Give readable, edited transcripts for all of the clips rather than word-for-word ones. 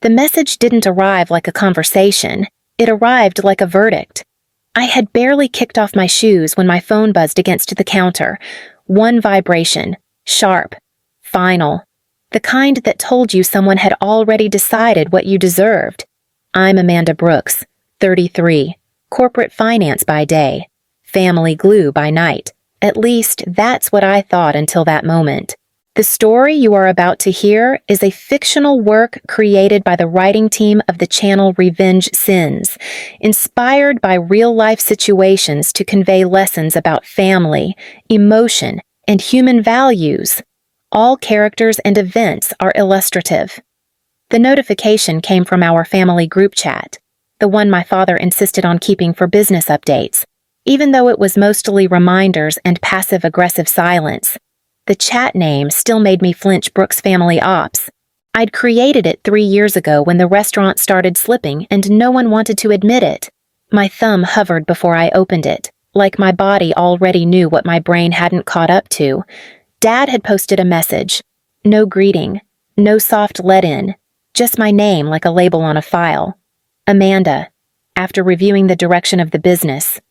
The message didn't arrive like a conversation. It arrived like a verdict. I had barely kicked off my shoes when my phone buzzed against the counter. One vibration, sharp, final. The kind that told you someone had already decided what you deserved. I'm Amanda Brooks, 33, corporate finance by day, family glue by night. At least that's what I thought until that moment. The story you are about to hear is a fictional work created by the writing team of the channel Revenge Sins, inspired by real-life situations to convey lessons about family, emotion, and human values. All characters and events are illustrative. The notification came from our family group chat, the one my father insisted on keeping for business updates, even though it was mostly reminders and passive-aggressive silence. The chat name still made me flinch. Brooks Family Ops. I'd created it 3 years ago when the restaurant started slipping and no one wanted to admit it. My thumb hovered before I opened it, like my body already knew what my brain hadn't caught up to. Dad had posted a message. No greeting, no soft let-in, just my name like a label on a file. Amanda, after reviewing the direction of the business,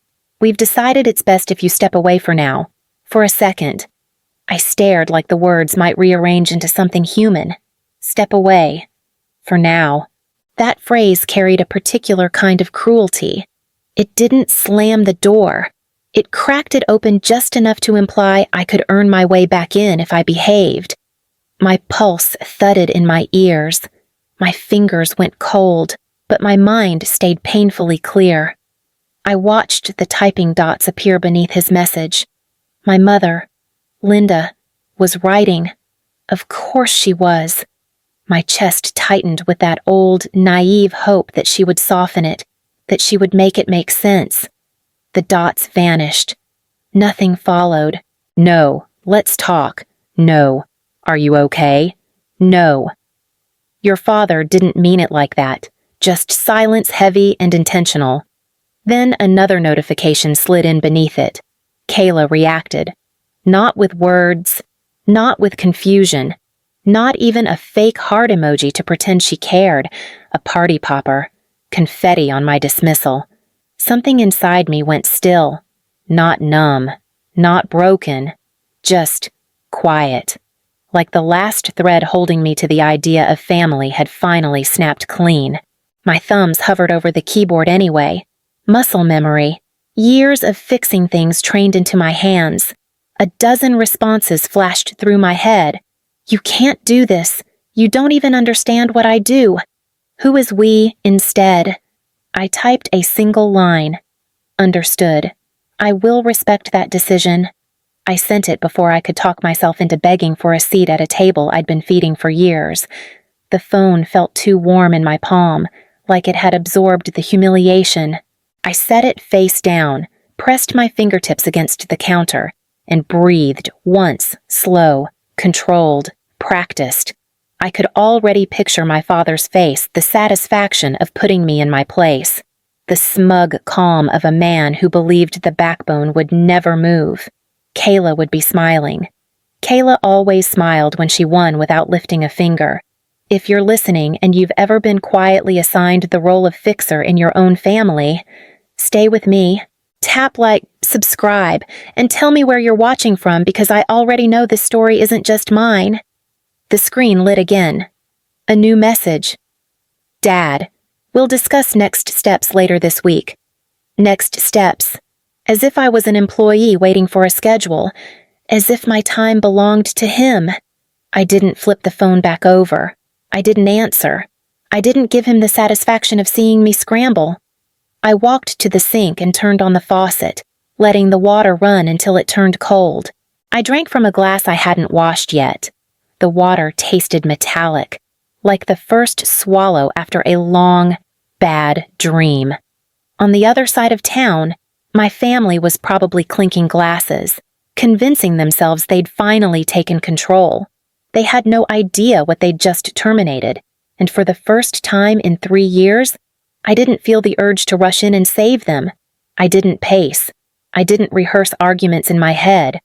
we've decided it's best if you step away for now. For a second. I stared like the words might rearrange into something human. Step away. For now. That phrase carried a particular kind of cruelty. It didn't slam the door. It cracked it open just enough to imply I could earn my way back in if I behaved. My pulse thudded in my ears. My fingers went cold, but my mind stayed painfully clear. I watched the typing dots appear beneath his message. My mother, Linda, was writing. Of course she was. My chest tightened with that old, naive hope that she would soften it, that she would make it make sense. The dots vanished. Nothing followed. No, let's talk. No. Are you okay? No. Your father didn't mean it like that, just silence heavy and intentional. Then another notification slid in beneath it. Kayla reacted. Not with words, not with confusion, not even a fake heart emoji to pretend she cared, a party popper, confetti on my dismissal. Something inside me went still, not numb, not broken, just quiet, like the last thread holding me to the idea of family had finally snapped clean. My thumbs hovered over the keyboard anyway. Muscle memory, years of fixing things trained into my hands. A dozen responses flashed through my head. You can't do this. You don't even understand what I do. Who is we instead? I typed a single line. Understood. I will respect that decision. I sent it before I could talk myself into begging for a seat at a table I'd been feeding for years. The phone felt too warm in my palm, like it had absorbed the humiliation. I set it face down, pressed my fingertips against the counter, and breathed once, slow, controlled, practiced. I could already picture my father's face, the satisfaction of putting me in my place, the smug calm of a man who believed the backbone would never move. Kayla would be smiling. Kayla always smiled when she won without lifting a finger. If you're listening and you've ever been quietly assigned the role of fixer in your own family, stay with me. Tap like, subscribe, and tell me where you're watching from because I already know this story isn't just mine. The screen lit again. A new message. Dad, we'll discuss next steps later this week. Next steps. As if I was an employee waiting for a schedule. As if my time belonged to him. I didn't flip the phone back over. I didn't answer. I didn't give him the satisfaction of seeing me scramble. I walked to the sink and turned on the faucet, letting the water run until it turned cold. I drank from a glass I hadn't washed yet. The water tasted metallic, like the first swallow after a long, bad dream. On the other side of town, my family was probably clinking glasses, convincing themselves they'd finally taken control. They had no idea what they'd just terminated, and for the first time in 3 years, I didn't feel the urge to rush in and save them. I didn't pace. I didn't rehearse arguments in my head.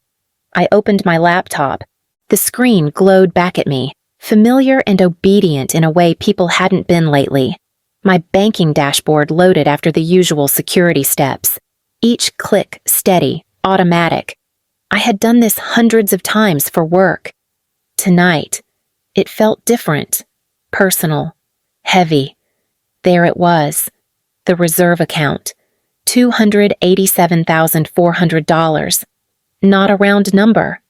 I opened my laptop. The screen glowed back at me. Familiar and obedient in a way people hadn't been lately. My banking dashboard loaded after the usual security steps. Each click steady, automatic. I had done this hundreds of times for work. Tonight, it felt different, personal, heavy. There it was, the reserve account, $287,400. Not a round number.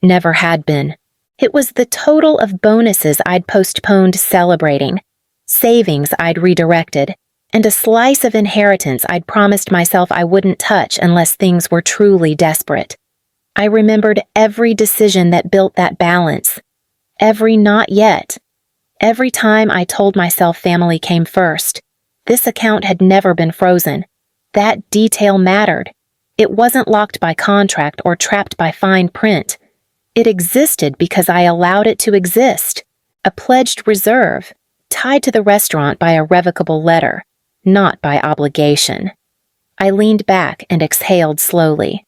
Never had been. It was the total of bonuses I'd postponed celebrating, savings I'd redirected, and a slice of inheritance I'd promised myself I wouldn't touch unless things were truly desperate. I remembered every decision that built that balance, every not yet. Every time I told myself family came first. This account had never been frozen. That detail mattered. It wasn't locked by contract or trapped by fine print. It existed because I allowed it to exist. A pledged reserve, tied to the restaurant by a revocable letter, not by obligation. I leaned back and exhaled slowly.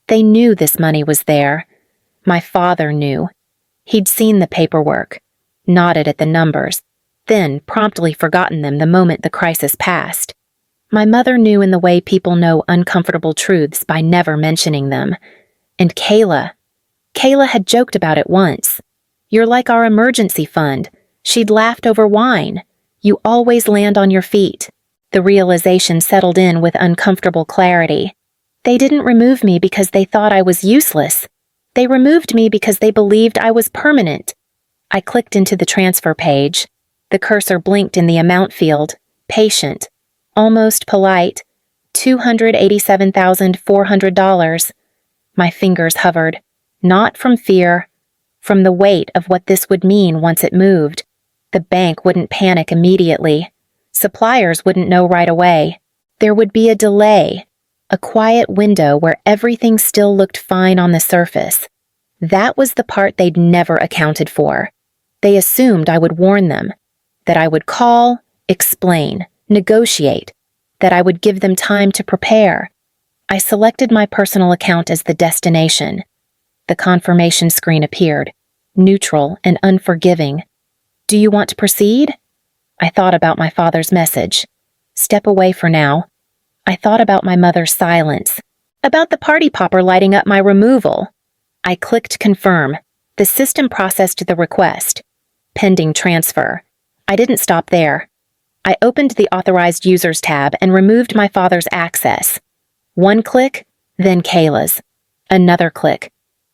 They knew this money was there. My father knew. He'd seen the paperwork, nodded at the numbers, then promptly forgotten them the moment the crisis passed. My mother knew in the way people know uncomfortable truths by never mentioning them. And Kayla had joked about it once. "You're like our emergency fund." She'd laughed over wine. "You always land on your feet." The realization settled in with uncomfortable clarity. They didn't remove me because they thought I was useless. They removed me because they believed I was permanent. I clicked into the transfer page. The cursor blinked in the amount field. Patient. Almost polite. $287,400. My fingers hovered. Not from fear. From the weight of what this would mean once it moved. The bank wouldn't panic immediately. Suppliers wouldn't know right away. There would be a delay. A quiet window where everything still looked fine on the surface. That was the part they'd never accounted for. They assumed I would warn them, that I would call, explain, negotiate, that I would give them time to prepare. I selected my personal account as the destination. The confirmation screen appeared, neutral and unforgiving. "Do you want to proceed?" I thought about my father's message. "Step away for now." I thought about my mother's silence, about the party popper lighting up my removal. I clicked confirm. The system processed the request. Pending transfer. I didn't stop there. I opened the Authorized Users tab and removed my father's access. One click, then Kayla's. Another click.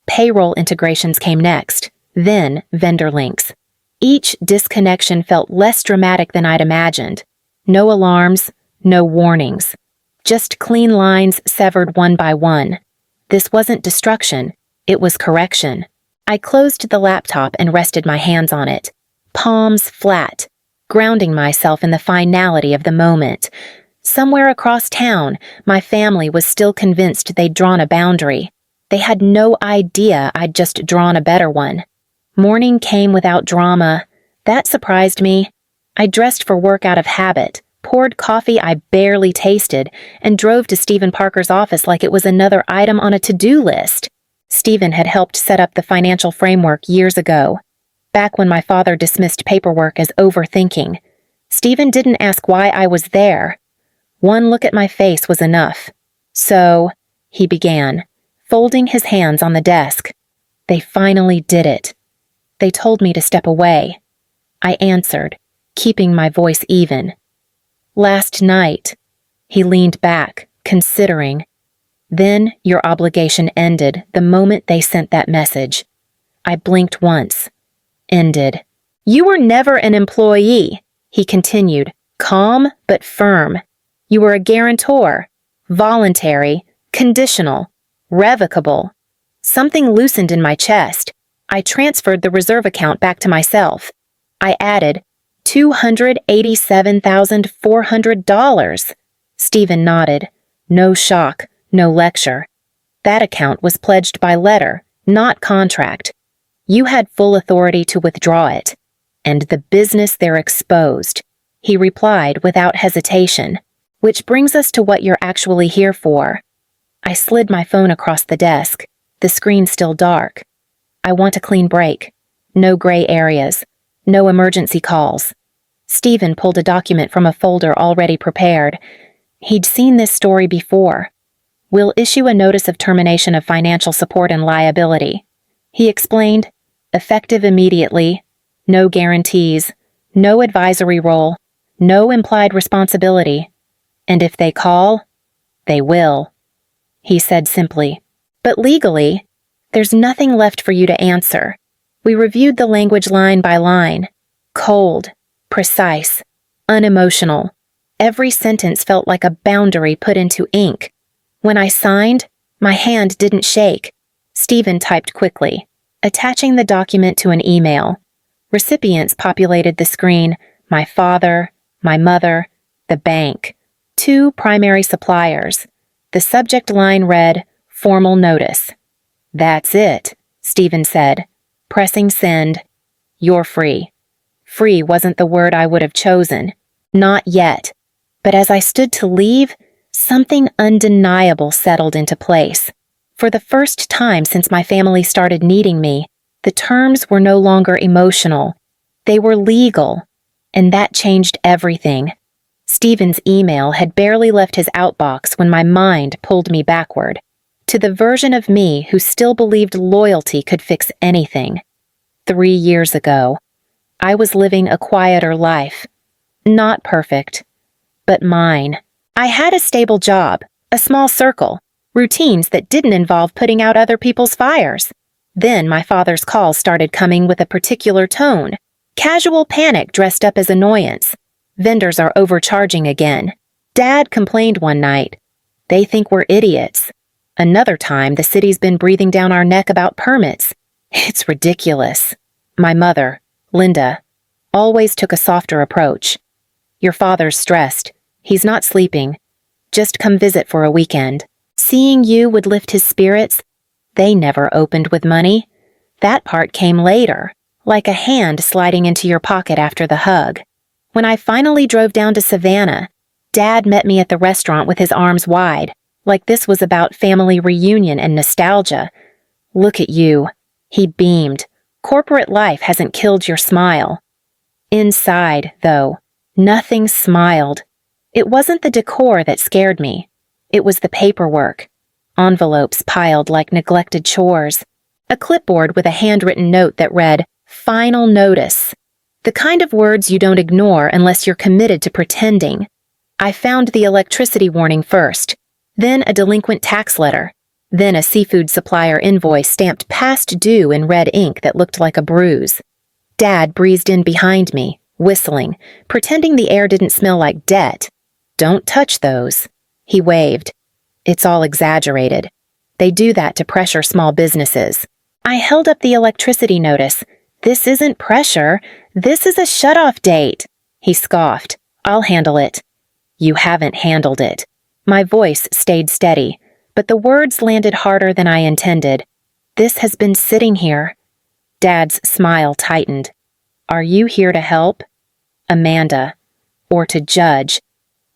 Payroll integrations came next, then vendor links. Each disconnection felt less dramatic than I'd imagined. No alarms, no warnings. Just clean lines severed one by one. This wasn't destruction, it was correction. I closed the laptop and rested my hands on it, palms flat, grounding myself in the finality of the moment. Somewhere across town, my family was still convinced they'd drawn a boundary. They had no idea I'd just drawn a better one. Morning came without drama. That surprised me. I dressed for work out of habit, poured coffee I barely tasted, and drove to Stephen Parker's office like it was another item on a to-do list. Stephen had helped set up the financial framework years ago, back when my father dismissed paperwork as overthinking. Stephen didn't ask why I was there. One look at my face was enough. "So," he began, folding his hands on the desk. "They finally did it. They told me to step away." I answered, keeping my voice even. "Last night." He leaned back, considering. "Then your obligation ended the moment they sent that message." I blinked once. Ended. "You were never an employee," he continued, calm but firm. "You were a guarantor, voluntary, conditional, revocable." Something loosened in my chest. I transferred the reserve account back to myself. I added $287,400. Stephen nodded. No shock, no lecture. That account was pledged by letter, not contract. You had full authority to withdraw it. And the business they're exposed. He replied without hesitation. "Which brings us to what you're actually here for." I slid my phone across the desk, the screen still dark. "I want a clean break. No gray areas. No emergency calls. Stephen pulled a document from a folder already prepared. He'd seen this story before. We'll issue a notice of termination of financial support and liability. He explained, effective immediately, no guarantees, no advisory role, no implied responsibility. And if they call, they will. He said simply. But legally, there's nothing left for you to answer. We reviewed the language line by line. Cold, precise, unemotional. Every sentence felt like a boundary put into ink. When I signed, my hand didn't shake. Stephen typed quickly, attaching the document to an email. Recipients populated the screen: my father, my mother, the bank, 2 primary suppliers. The subject line read, formal notice. That's it, Stephen said, pressing send. You're free. Free wasn't the word I would have chosen. Not yet. But as I stood to leave, something undeniable settled into place. For the first time since my family started needing me, the terms were no longer emotional. They were legal. And that changed everything. Stephen's email had barely left his outbox when my mind pulled me backward, to the version of me who still believed loyalty could fix anything. 3 years ago, I was living a quieter life. Not perfect, but mine. I had a stable job, a small circle, routines that didn't involve putting out other people's fires. Then my father's calls started coming with a particular tone. Casual panic dressed up as annoyance. Vendors are overcharging again. Dad complained one night. They think we're idiots. Another time, the city's been breathing down our neck about permits. It's ridiculous. My mother, Linda, always took a softer approach. Your father's stressed. He's not sleeping. Just come visit for a weekend. Seeing you would lift his spirits. They never opened with money. That part came later, like a hand sliding into your pocket after the hug. When I finally drove down to Savannah, Dad met me at the restaurant with his arms wide, like this was about family reunion and nostalgia. Look at you. He beamed. Corporate life hasn't killed your smile. Inside, though, nothing smiled. It wasn't the decor that scared me. It was the paperwork. Envelopes piled like neglected chores. A clipboard with a handwritten note that read, "Final notice." The kind of words you don't ignore unless you're committed to pretending. I found the electricity warning first, then a delinquent tax letter, then a seafood supplier invoice stamped past due in red ink that looked like a bruise. Dad breezed in behind me, whistling, pretending the air didn't smell like debt. Don't touch those. He waved. It's all exaggerated. They do that to pressure small businesses. I held up the electricity notice. This isn't pressure. This is a shut-off date. He scoffed. I'll handle it. You haven't handled it. My voice stayed steady, but the words landed harder than I intended. This has been sitting here. Dad's smile tightened. Are you here to help? Amanda. Or to judge.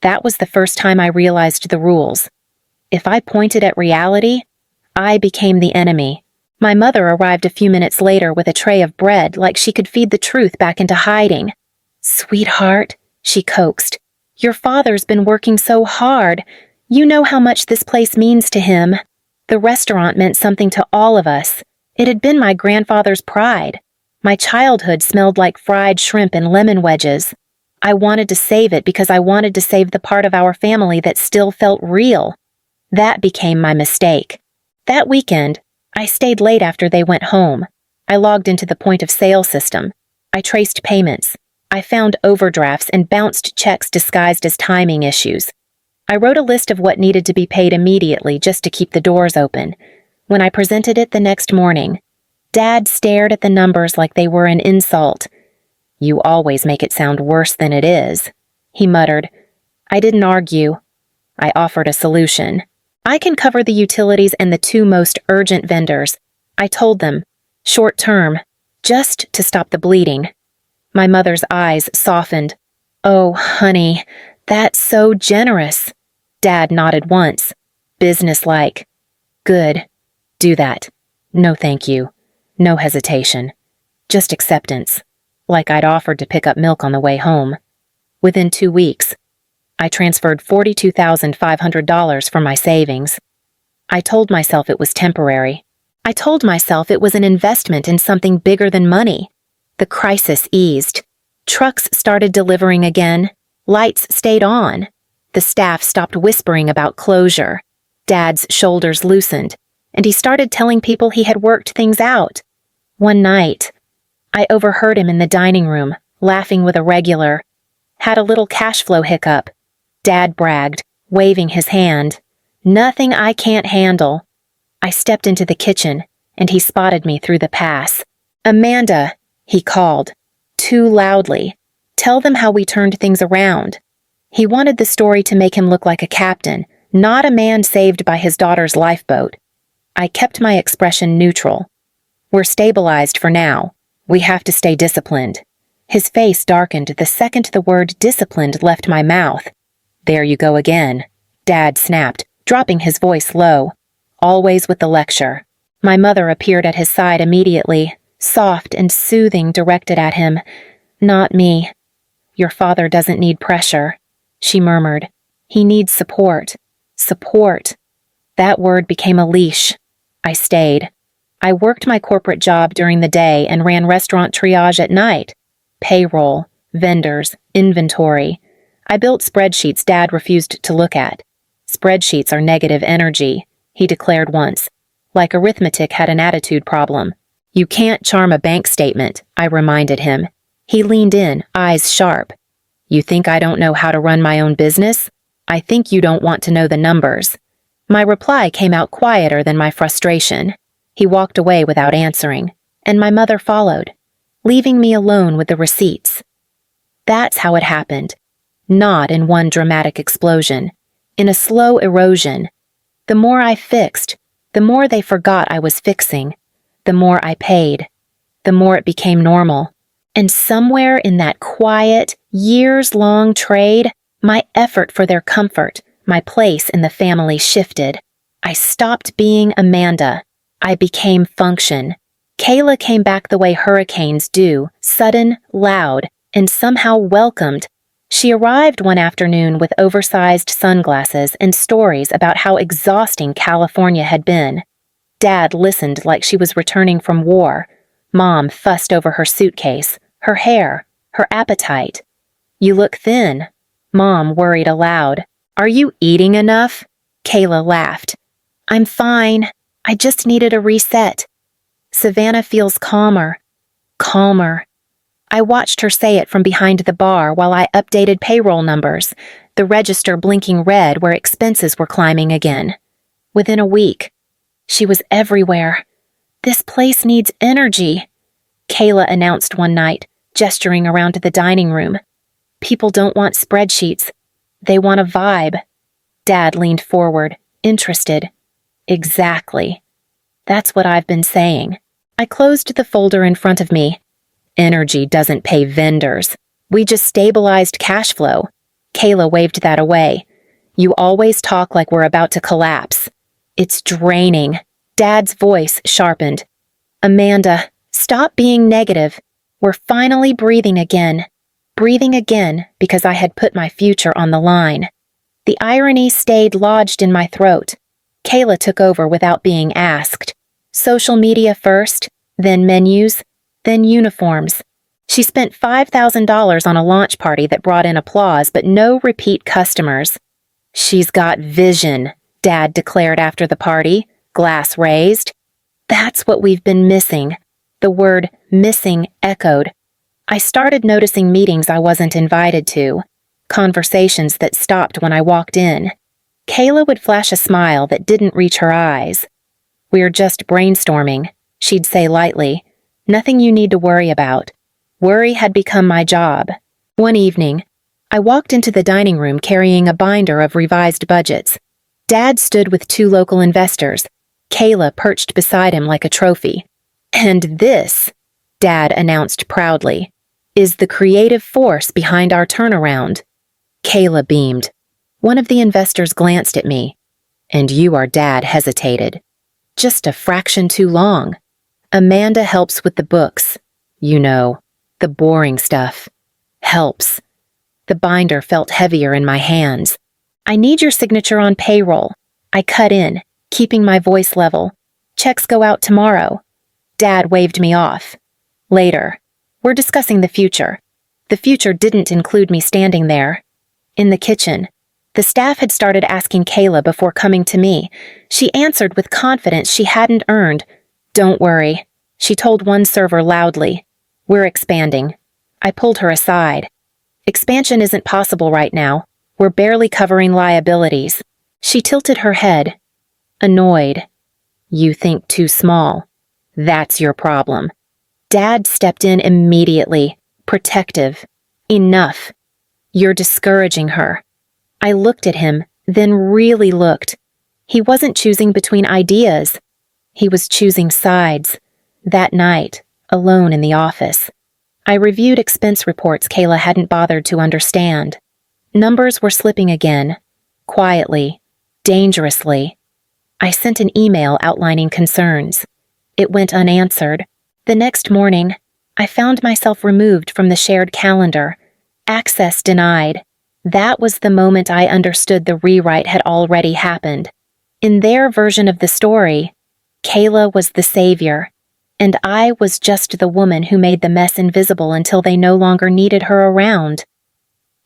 That was the first time I realized the rules. If I pointed at reality, I became the enemy. My mother arrived a few minutes later with a tray of bread like she could feed the truth back into hiding. Sweetheart, she coaxed. Your father's been working so hard. You know how much this place means to him. The restaurant meant something to all of us. It had been my grandfather's pride. My childhood smelled like fried shrimp and lemon wedges. I wanted to save it because I wanted to save the part of our family that still felt real. That became my mistake. That weekend, I stayed late after they went home. I logged into the point-of-sale system. I traced payments. I found overdrafts and bounced checks disguised as timing issues. I wrote a list of what needed to be paid immediately just to keep the doors open. When I presented it the next morning, Dad stared at the numbers like they were an insult. You always make it sound worse than it is, he muttered. I didn't argue. I offered a solution. I can cover the utilities and the 2 most urgent vendors. I told them, short term, just to stop the bleeding. My mother's eyes softened. Oh, honey, that's so generous. Dad nodded once. Businesslike. Good. Do that. No thank you. No hesitation. Just acceptance, like I'd offered to pick up milk on the way home. Within 2 weeks, I transferred $42,500 from my savings. I told myself it was temporary. I told myself it was an investment in something bigger than money. The crisis eased. Trucks started delivering again. Lights stayed on. The staff stopped whispering about closure. Dad's shoulders loosened, and he started telling people he had worked things out. One night, I overheard him in the dining room, laughing with a regular. Had a little cash flow hiccup. Dad bragged, waving his hand. Nothing I can't handle. I stepped into the kitchen, and he spotted me through the pass. Amanda, he called, too loudly. Tell them how we turned things around. He wanted the story to make him look like a captain, not a man saved by his daughter's lifeboat. I kept my expression neutral. We're stabilized for now. We have to stay disciplined. His face darkened the second the word disciplined left my mouth. There you go again, Dad snapped, dropping his voice low. Always with the lecture. My mother appeared at his side immediately, soft and soothing, directed at him. Not me. Your father doesn't need pressure, she murmured. He needs support. Support. That word became a leash. I stayed. I worked my corporate job during the day and ran restaurant triage at night. Payroll, vendors, inventory. I built spreadsheets Dad refused to look at. Spreadsheets are negative energy, he declared once. Like arithmetic had an attitude problem. You can't charm a bank statement, I reminded him. He leaned in, eyes sharp. You think I don't know how to run my own business? I think you don't want to know the numbers. My reply came out quieter than my frustration. He walked away without answering, and my mother followed, leaving me alone with the receipts. That's how it happened. Not in one dramatic explosion, in a slow erosion. The more I fixed, the more they forgot I was fixing. The more I paid, the more it became normal. And somewhere in that quiet, years-long trade, my effort for their comfort, my place in the family shifted. I stopped being Amanda. I became function. Kayla came back the way hurricanes do, sudden, loud, and somehow welcomed. She arrived one afternoon with oversized sunglasses and stories about how exhausting California had been. Dad listened like she was returning from war. Mom fussed over her suitcase, her hair, her appetite. You look thin. Mom worried aloud. Are you eating enough? Kayla laughed. I'm fine. I just needed a reset. Savannah feels calmer. Calmer. I watched her say it from behind the bar while I updated payroll numbers, the register blinking red where expenses were climbing again. Within a week, she was everywhere. This place needs energy, Kayla announced one night, gesturing around to the dining room. People don't want spreadsheets. They want a vibe. Dad leaned forward, interested. Exactly. That's what I've been saying. I closed the folder in front of me. Energy doesn't pay vendors. We just stabilized cash flow. Kayla waved that away. You always talk like we're about to collapse. It's draining. Dad's voice sharpened. Amanda, stop being negative. We're finally breathing again. Breathing again because I had put my future on the line. The irony stayed lodged in my throat. Kayla took over without being asked. Social media first, then menus, then uniforms. She spent $5,000 on a launch party that brought in applause but no repeat customers. She's got vision, Dad declared after the party, glass raised. That's what we've been missing. The word missing echoed. I started noticing meetings I wasn't invited to, conversations that stopped when I walked in. Kayla would flash a smile that didn't reach her eyes. We're just brainstorming, she'd say lightly. Nothing you need to worry about. Worry had become my job. One evening, I walked into the dining room carrying a binder of revised budgets. Dad stood with 2 local investors. Kayla perched beside him like a trophy. And this, Dad announced proudly, is the creative force behind our turnaround. Kayla beamed. One of the investors glanced at me. And you, our dad, hesitated. Just a fraction too long. Amanda helps with the books. You know, the boring stuff. Helps. The binder felt heavier in my hands. I need your signature on payroll. I cut in, keeping my voice level. Checks go out tomorrow. Dad waved me off. Later. We're discussing the future. The future didn't include me standing there. In the kitchen, the staff had started asking Kayla before coming to me. She answered with confidence she hadn't earned. Don't worry, she told one server loudly. We're expanding. I pulled her aside. Expansion isn't possible right now. We're barely covering liabilities. She tilted her head. Annoyed. You think too small. That's your problem. Dad stepped in immediately, protective. Enough. You're discouraging her. I looked at him, then really looked. He wasn't choosing between ideas. He was choosing sides. That night, alone in the office, I reviewed expense reports Kayla hadn't bothered to understand. Numbers were slipping again, quietly, dangerously. I sent an email outlining concerns. It went unanswered. The next morning, I found myself removed from the shared calendar. Access denied. That was the moment I understood the rewrite had already happened. In their version of the story, Kayla was the savior, and I was just the woman who made the mess invisible until they no longer needed her around.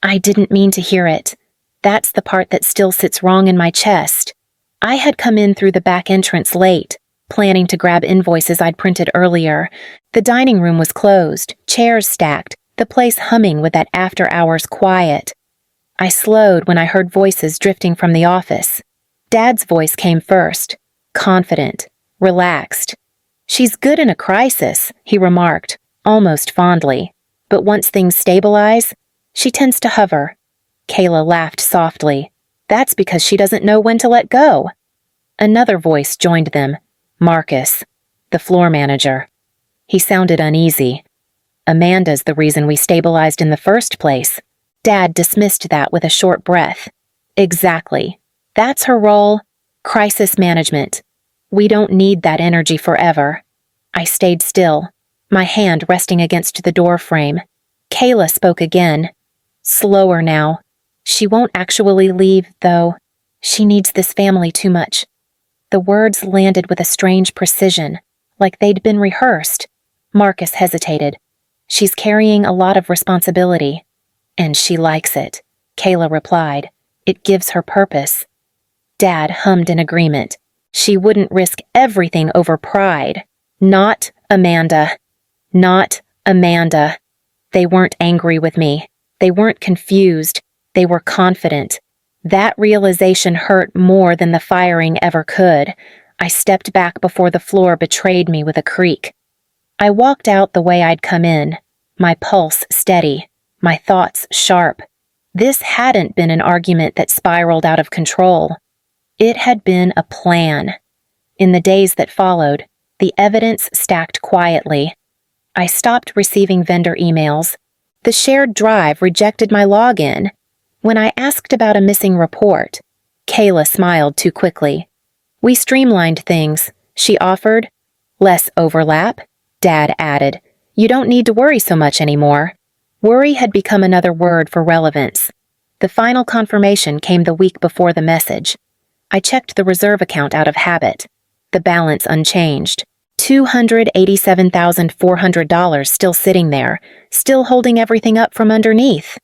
I didn't mean to hear it. That's the part that still sits wrong in my chest. I had come in through the back entrance late, planning to grab invoices I'd printed earlier. The dining room was closed, chairs stacked, the place humming with that after-hours quiet. I slowed when I heard voices drifting from the office. Dad's voice came first, confident, relaxed. She's good in a crisis, he remarked, almost fondly. But once things stabilize, she tends to hover. Kayla laughed softly. That's because she doesn't know when to let go. Another voice joined them. Marcus, the floor manager. He sounded uneasy. Amanda's the reason we stabilized in the first place. Dad dismissed that with a short breath. Exactly. That's her role. Crisis management. We don't need that energy forever. I stayed still, my hand resting against the door frame. Kayla spoke again. Slower now. She won't actually leave, though. She needs this family too much. The words landed with a strange precision, like they'd been rehearsed. Marcus hesitated. She's carrying a lot of responsibility. And she likes it, Kayla replied. It gives her purpose. Dad hummed in agreement. She wouldn't risk everything over pride. Not Amanda. Not Amanda. They weren't angry with me. They weren't confused. They were confident. That realization hurt more than the firing ever could. I stepped back before the floor betrayed me with a creak. I walked out the way I'd come in, my pulse steady, my thoughts sharp. This hadn't been an argument that spiraled out of control. It had been a plan. In the days that followed, the evidence stacked quietly. I stopped receiving vendor emails. The shared drive rejected my login. When I asked about a missing report, Kayla smiled too quickly. We streamlined things, she offered. Less overlap, Dad added. You don't need to worry so much anymore. Worry had become another word for relevance. The final confirmation came the week before the message. I checked the reserve account out of habit. The balance unchanged. $287,400 still sitting there, still holding everything up from underneath.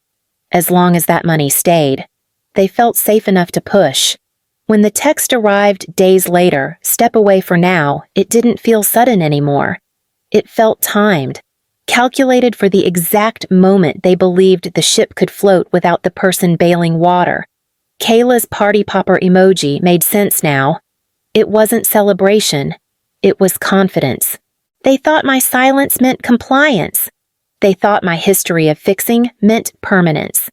As long as that money stayed, they felt safe enough to push. When the text arrived days later, step away for now, it didn't feel sudden anymore. It felt timed, calculated for the exact moment they believed the ship could float without the person bailing water. Kayla's party popper emoji made sense now. It wasn't celebration. It was confidence. They thought my silence meant compliance. They thought my history of fixing meant permanence.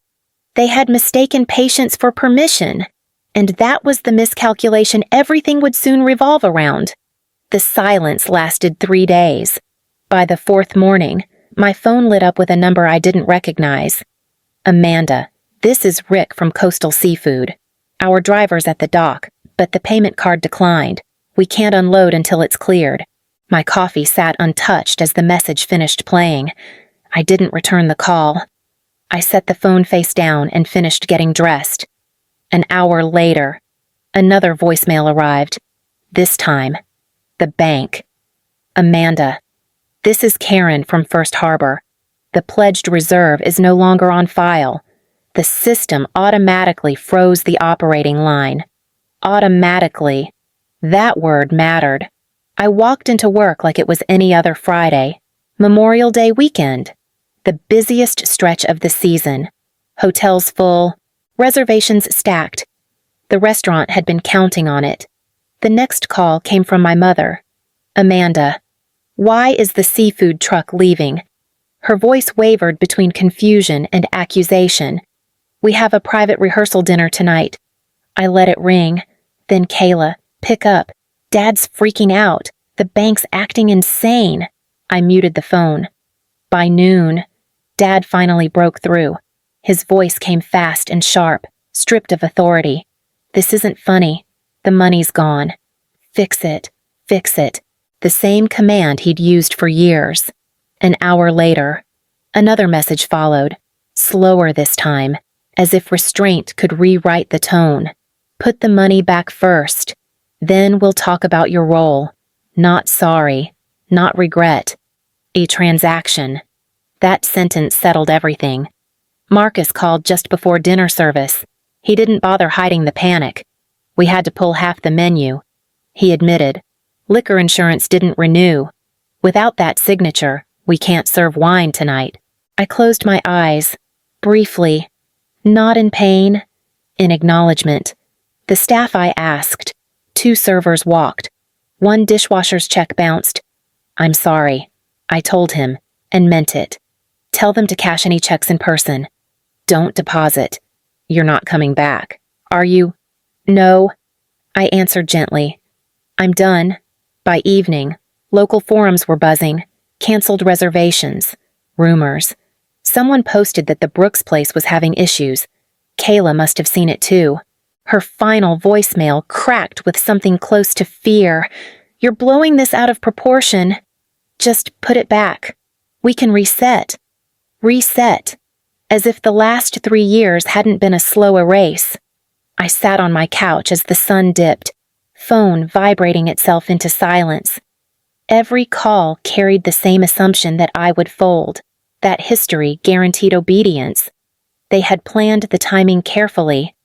They had mistaken patience for permission, and that was the miscalculation everything would soon revolve around. The silence lasted 3 days. By the 4th morning, my phone lit up with a number I didn't recognize. Amanda, this is Rick from Coastal Seafood. Our driver's at the dock, but the payment card declined. We can't unload until it's cleared. My coffee sat untouched as the message finished playing. I didn't return the call. I set the phone face down and finished getting dressed. An hour later, another voicemail arrived. This time, the bank. Amanda, this is Karen from First Harbor. The pledged reserve is no longer on file. The system automatically froze the operating line. Automatically. That word mattered. I walked into work like it was any other Friday. Memorial Day weekend. The busiest stretch of the season. Hotels full. Reservations stacked. The restaurant had been counting on it. The next call came from my mother. Amanda, why is the seafood truck leaving? Her voice wavered between confusion and accusation. We have a private rehearsal dinner tonight. I let it ring. Then Kayla, pick up. Dad's freaking out. The bank's acting insane. I muted the phone. By noon, Dad finally broke through. His voice came fast and sharp, stripped of authority. This isn't funny. The money's gone. Fix it. Fix it. The same command he'd used for years. An hour later, another message followed, slower this time, as if restraint could rewrite the tone. Put the money back first. Then we'll talk about your role. Not sorry. Not regret. A transaction. That sentence settled everything. Marcus called just before dinner service. He didn't bother hiding the panic. We had to pull half the menu. He admitted. Liquor insurance didn't renew. Without that signature, we can't serve wine tonight. I closed my eyes, briefly, not in pain, in acknowledgement. The staff I asked. 2 servers walked. 1 dishwasher's check bounced. I'm sorry, I told him, and meant it. Tell them to cash any checks in person. Don't deposit. You're not coming back, are you? No, I answered gently. I'm done. By evening, local forums were buzzing, canceled reservations, rumors. Someone posted that the Brooks place was having issues. Kayla must have seen it too. Her final voicemail cracked with something close to fear. You're blowing this out of proportion. Just put it back. We can reset. Reset. As if the last 3 years hadn't been a slow erase. I sat on my couch as the sun dipped, phone vibrating itself into silence. Every call carried the same assumption that I would fold, that history guaranteed obedience. They had planned the timing carefully.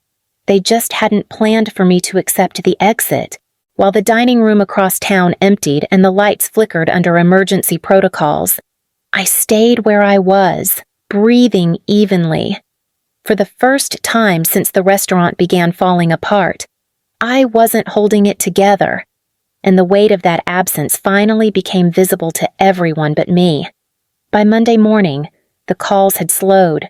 They just hadn't planned for me to accept the exit, while the dining room across town emptied and the lights flickered under emergency protocols. I stayed where I was, breathing evenly. For the first time since the restaurant began falling apart, I wasn't holding it together, and the weight of that absence finally became visible to everyone but me. By Monday morning, the calls had slowed,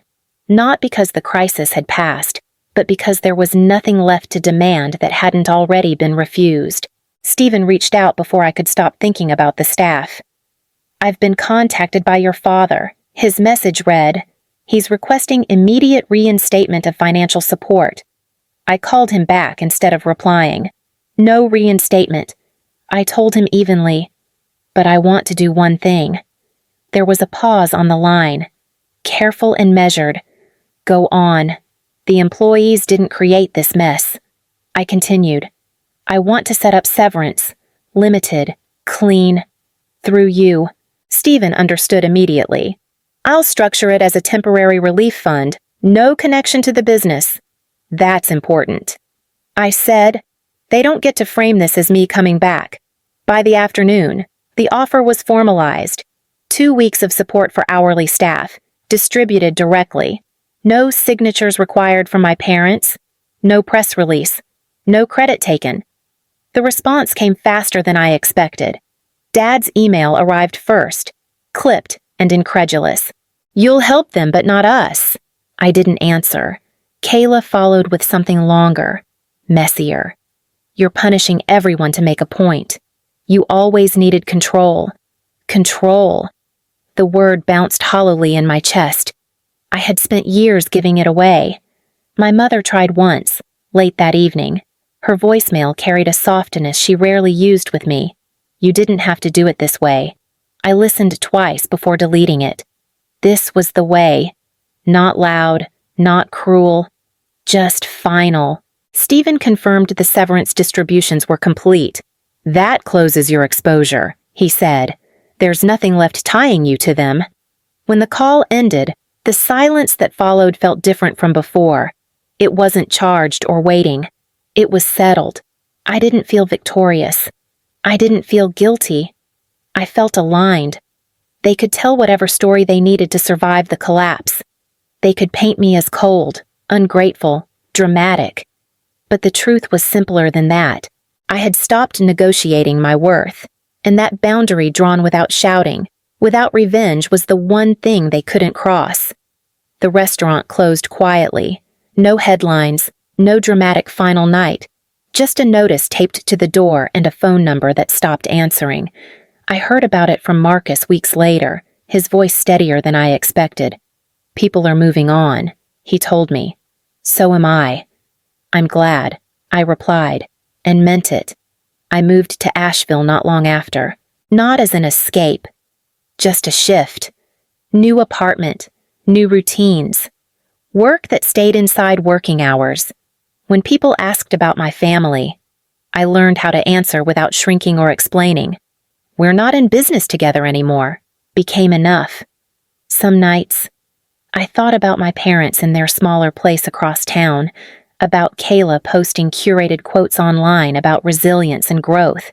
not because the crisis had passed, but because there was nothing left to demand that hadn't already been refused. Stephen reached out before I could stop thinking about the staff. I've been contacted by your father. His message read, he's requesting immediate reinstatement of financial support. I called him back instead of replying. No reinstatement. I told him evenly, but I want to do one thing. There was a pause on the line. Careful and measured. Go on. The employees didn't create this mess. I continued. I want to set up severance. Limited. Clean. Through you. Stephen understood immediately. I'll structure it as a temporary relief fund. No connection to the business. That's important. I said, they don't get to frame this as me coming back. By the afternoon, the offer was formalized. 2 weeks of support for hourly staff, distributed directly. No signatures required from my parents. No press release. No credit taken. The response came faster than I expected. Dad's email arrived first, clipped and incredulous. You'll help them, but not us. I didn't answer. Kayla followed with something longer, messier. You're punishing everyone to make a point. You always needed control. Control. The word bounced hollowly in my chest. I had spent years giving it away. My mother tried once, late that evening. Her voicemail carried a softness she rarely used with me. You didn't have to do it this way. I listened twice before deleting it. This was the way. Not loud, not cruel, just final. Stephen confirmed the severance distributions were complete. That closes your exposure, he said. There's nothing left tying you to them. When the call ended, the silence that followed felt different from before. It wasn't charged or waiting. It was settled. I didn't feel victorious. I didn't feel guilty. I felt aligned. They could tell whatever story they needed to survive the collapse. They could paint me as cold, ungrateful, dramatic. But the truth was simpler than that. I had stopped negotiating my worth, and that boundary drawn without shouting, without revenge, was the one thing they couldn't cross. The restaurant closed quietly. No headlines, no dramatic final night. Just a notice taped to the door and a phone number that stopped answering. I heard about it from Marcus weeks later, his voice steadier than I expected. People are moving on, he told me. So am I. I'm glad, I replied, and meant it. I moved to Asheville not long after, not as an escape, just a shift. New apartment, new routines. Work that stayed inside working hours. When people asked about my family, I learned how to answer without shrinking or explaining. We're not in business together anymore, became enough. Some nights, I thought about my parents in their smaller place across town, about Kayla posting curated quotes online about resilience and growth.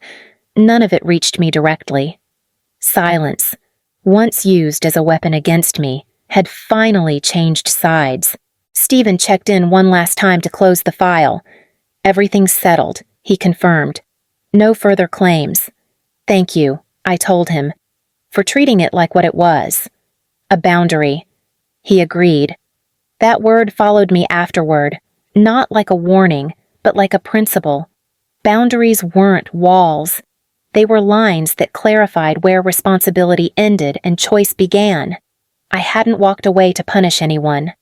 None of it reached me directly. Silence, once used as a weapon against me, had finally changed sides. Stephen checked in one last time to close the file. Everything's settled, he confirmed. No further claims. Thank you, I told him, for treating it like what it was. A boundary. He agreed. That word followed me afterward, not like a warning, but like a principle. Boundaries weren't walls. They were lines that clarified where responsibility ended and choice began. I hadn't walked away to punish anyone.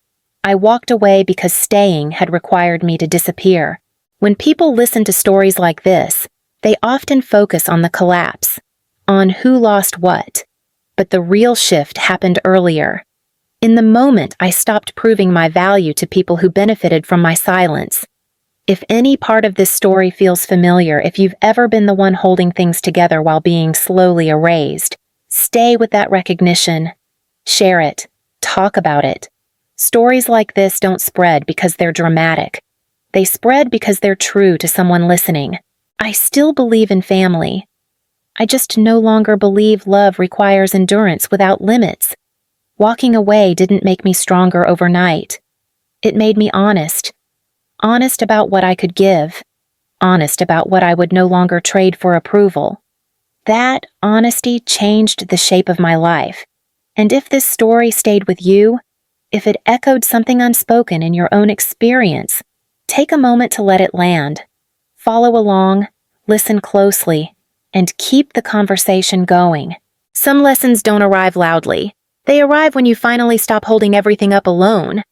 I walked away because staying had required me to disappear. When people listen to stories like this, they often focus on the collapse, on who lost what. But the real shift happened earlier. In the moment, I stopped proving my value to people who benefited from my silence. If any part of this story feels familiar, if you've ever been the one holding things together while being slowly erased, stay with that recognition. Share it. Talk about it. Stories like this don't spread because they're dramatic. They spread because they're true to someone listening. I still believe in family. I just no longer believe love requires endurance without limits. Walking away didn't make me stronger overnight. It made me honest. Honest about what I could give. Honest about what I would no longer trade for approval. That honesty changed the shape of my life. And if this story stayed with you, if it echoed something unspoken in your own experience, take a moment to let it land. Follow along, listen closely, and keep the conversation going. Some lessons don't arrive loudly. They arrive when you finally stop holding everything up alone.